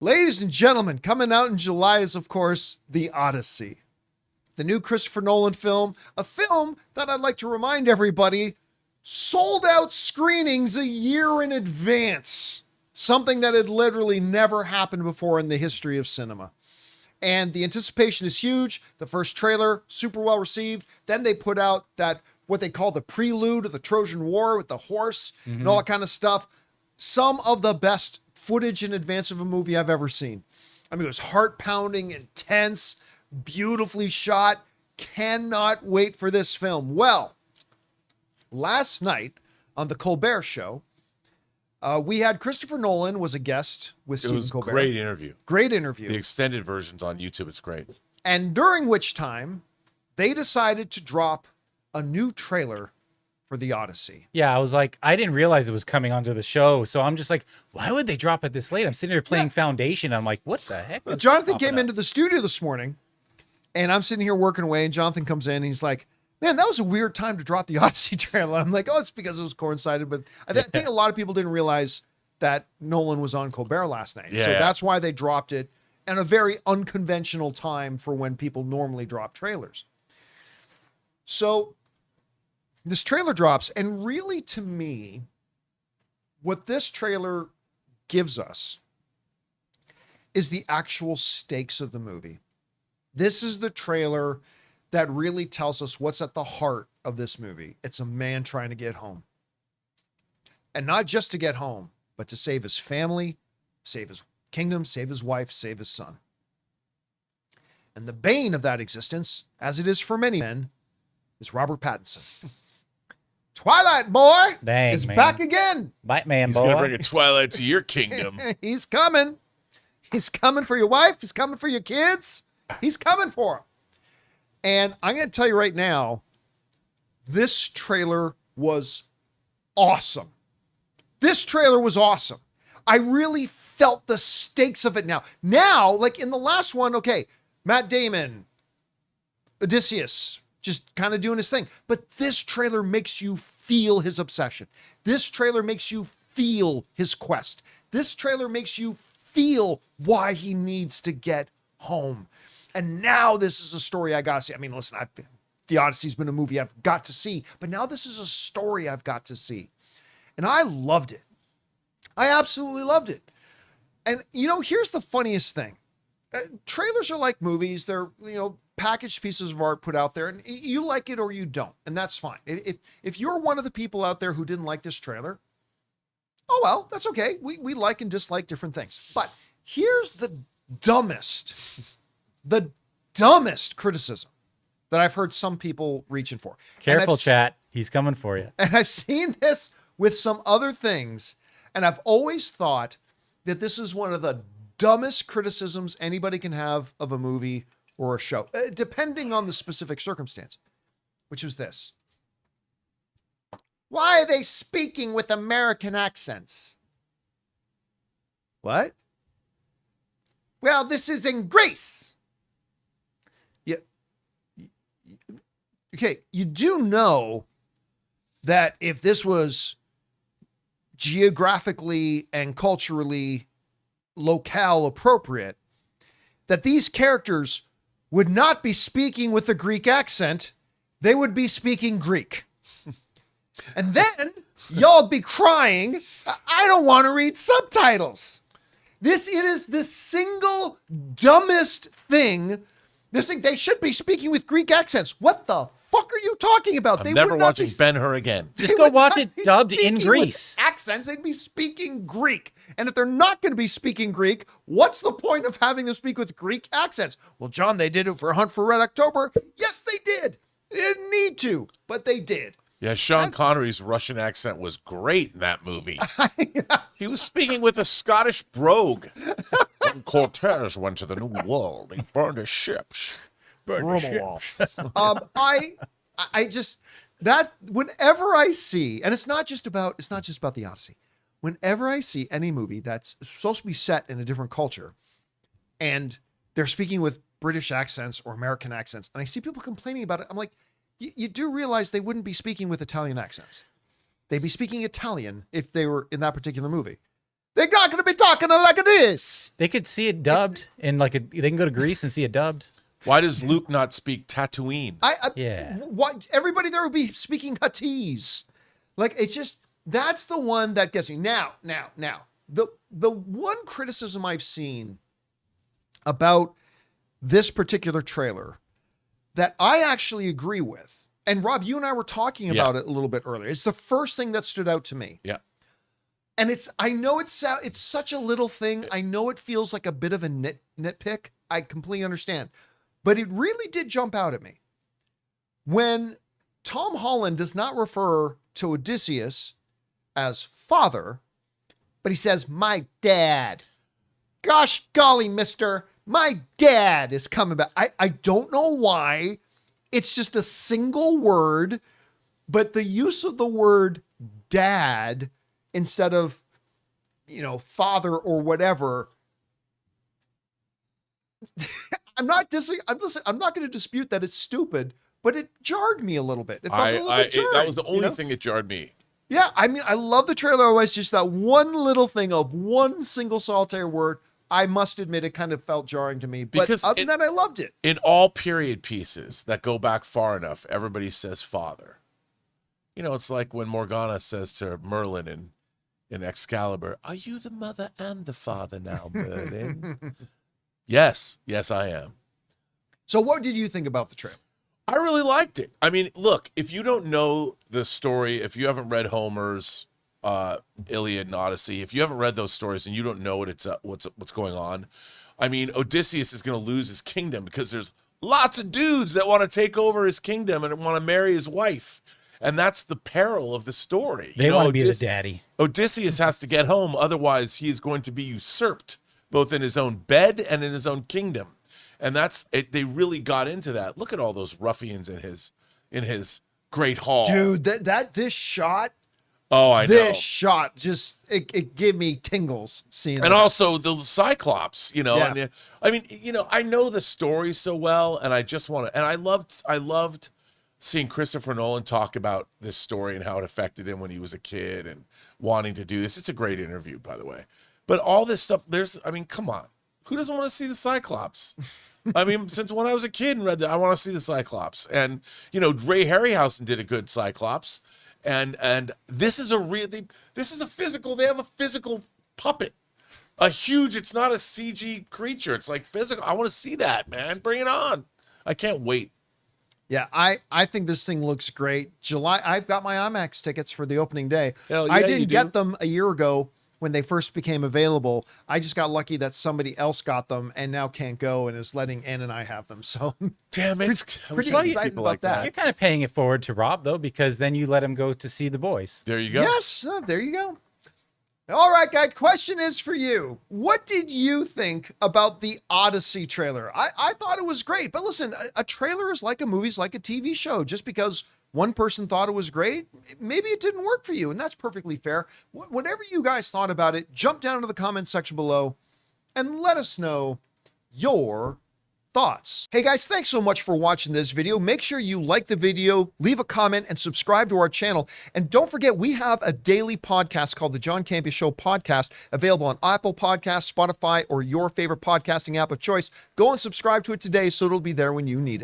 Ladies and gentlemen, coming out in July is, of course, The Odyssey. The new Christopher Nolan film, a film that I'd like to remind everybody sold out screenings a year in advance. Something that had literally never happened before in the history of cinema. And the anticipation is huge. The first trailer, super well received. Then they put out that, what they call the prelude of the Trojan War with the horse and all that kind of stuff. Some of the best footage in advance of a movie I've ever seen. I mean, it was heart-pounding, intense, beautifully shot. Cannot wait for this film. Well, last night on the Colbert Show, we had Christopher Nolan was a guest with Stephen Colbert. Great interview. Great interview. The extended version's on YouTube. It's great. And during which time, they decided to drop a new trailer for The Odyssey. Yeah, I was like, I didn't realize it was coming onto the show. So I'm just like, why would they drop it this late? I'm sitting here playing Foundation. I'm like, what the heck? Jonathan came into the studio this morning, and I'm sitting here working away, and Jonathan comes in, and he's like, man, that was a weird time to drop the Odyssey trailer. I'm like, oh, it's because it was coincided. But I think a lot of people didn't realize that Nolan was on Colbert last night. Yeah. So that's why they dropped it at a very unconventional time for when people normally drop trailers. So this trailer drops, and really, to me, what this trailer gives us is the actual stakes of the movie. This is the trailer that really tells us what's at the heart of this movie. It's a man trying to get home. And not just to get home, but to save his family, save his kingdom, save his wife, save his son. And the bane of that existence, as it is for many men, is Robert Pattinson. Twilight boy is back again. Batman He's boy. going to bring a Twilight to your kingdom. He's coming. He's coming for your wife. He's coming for your kids. He's coming for them. And I'm going to tell you right now, this trailer was awesome. This trailer was awesome. I really felt the stakes of it now. Now, like in the last one, okay, Matt Damon, Odysseus, just kind of doing his thing. But this trailer makes you feel his obsession. This trailer makes you feel his quest. This trailer makes you feel why he needs to get home. And now this is a story I got to see. I mean, listen, The Odyssey's been a movie I've got to see, but now this is a story I've got to see. And I loved it. I absolutely loved it. And, you know, here's the funniest thing. Trailers are like movies. They're, you know, packaged pieces of art put out there, and you like it or you don't, and that's fine. If you're one of the people out there who didn't like this trailer, oh well, that's okay. We like and dislike different things. But here's the dumbest criticism that I've heard some people reaching for. Careful, chat. He's coming for you. And I've seen this with some other things, and I've always thought that this is one of the dumbest criticisms anybody can have of a movie or a show, depending on the specific circumstance, which is this. Why are they speaking with American accents? What? Well, this is in Greece. Yeah. Okay, you do know that if this was geographically and culturally locale appropriate, that these characters would not be speaking with a Greek accent. They would be speaking Greek. And then y'all be crying, I don't want to read subtitles. It is the single dumbest thing. They should be speaking with Greek accents. What the fuck are you talking about? I'm never watching Ben-Hur again. Just go watch it dubbed in Greece. Accents, they'd be speaking Greek. And if they're not going to be speaking Greek, what's the point of having them speak with Greek accents? Well, John, they did it for Hunt for Red October. Yes, they did. They didn't need to, but they did. Yeah, Sean Connery's Russian accent was great in that movie. He was speaking with a Scottish brogue. When Cortez went to the New World, he burned his ships. I just, that whenever I see, and it's not just about the Odyssey. Whenever I see any movie that's supposed to be set in a different culture and they're speaking with British accents or American accents, and I see people complaining about it, I'm like, you do realize they wouldn't be speaking with Italian accents. They'd be speaking Italian if they were in that particular movie. They're not going to be talking like this. They could see it dubbed in like they can go to Greece and see it dubbed. Why does Luke not speak Tatooine? Yeah. What, everybody there would be speaking Huttese. Like, it's just, that's the one that gets me. Now, the one criticism I've seen about this particular trailer that I actually agree with, and Rob, you and I were talking about it a little bit earlier. It's the first thing that stood out to me. Yeah. And I know it's such a little thing. I know it feels like a bit of a nitpick. I completely understand. But it really did jump out at me. When Tom Holland does not refer to Odysseus as father, but he says, my dad. Gosh golly, mister, my dad is coming back. I don't know why. It's just a single word, but the use of the word dad instead of, father or whatever. I'm not going to dispute that it's stupid, but it jarred me a little bit. It felt a little bit jarring, that was the only thing that jarred me. Yeah, I mean, I love the trailer. Always just that one little thing of one single solitary word. I must admit, it kind of felt jarring to me. But other than that, I loved it. In all period pieces that go back far enough, everybody says father. It's like when Morgana says to Merlin in Excalibur, "Are you the mother and the father now, Merlin?" Yes, I am. So what did you think about the trailer? I really liked it. I mean, look, if you don't know the story, if you haven't read Homer's Iliad and Odyssey, if you haven't read those stories and you don't know what's going on, I mean, Odysseus is going to lose his kingdom because there's lots of dudes that want to take over his kingdom and want to marry his wife. And that's the peril of the story. They want to be the daddy. Odysseus has to get home, otherwise he is going to be usurped, both in his own bed and in his own kingdom. And that's it. They really got into that. Look at all those ruffians in his great hall. Dude, this shot. Oh, I know. This shot just it gave me tingles seeing it. And also the Cyclops, Yeah. And I mean, I know the story so well, and I just want to, and I loved seeing Christopher Nolan talk about this story and how it affected him when he was a kid and wanting to do this. It's a great interview, by the way. But all this stuff, come on. Who doesn't want to see the Cyclops? I mean, since when I was a kid and read that, I want to see the Cyclops. And, Ray Harryhausen did a good Cyclops. And this is a physical, they have a physical puppet. It's not a CG creature. It's like physical. I want to see that, man. Bring it on. I can't wait. Yeah, I think this thing looks great. July, I've got my IMAX tickets for the opening day. Hell yeah, I didn't get them a year ago when they first became available. I just got lucky that somebody else got them and now can't go and is letting Anne and I have them. So damn it. Pretty excited about that. You're kind of paying it forward to Rob, though, because then you let him go to see the boys. There you go. Yes, there you go. All right, guy, question is for you. What did you think about the Odyssey trailer? I thought it was great, but listen, a trailer is like a movie, is like a TV show. Just because one person thought it was great, maybe it didn't work for you, and that's perfectly fair. Whatever you guys thought about it, jump down to the comments section below and let us know your thoughts. Hey guys, thanks so much for watching this video. Make sure you like the video, leave a comment, and subscribe to our channel. And don't forget, we have a daily podcast called the John Campea Show Podcast, available on Apple Podcasts, Spotify, or your favorite podcasting app of choice. Go and subscribe to it today so it'll be there when you need it.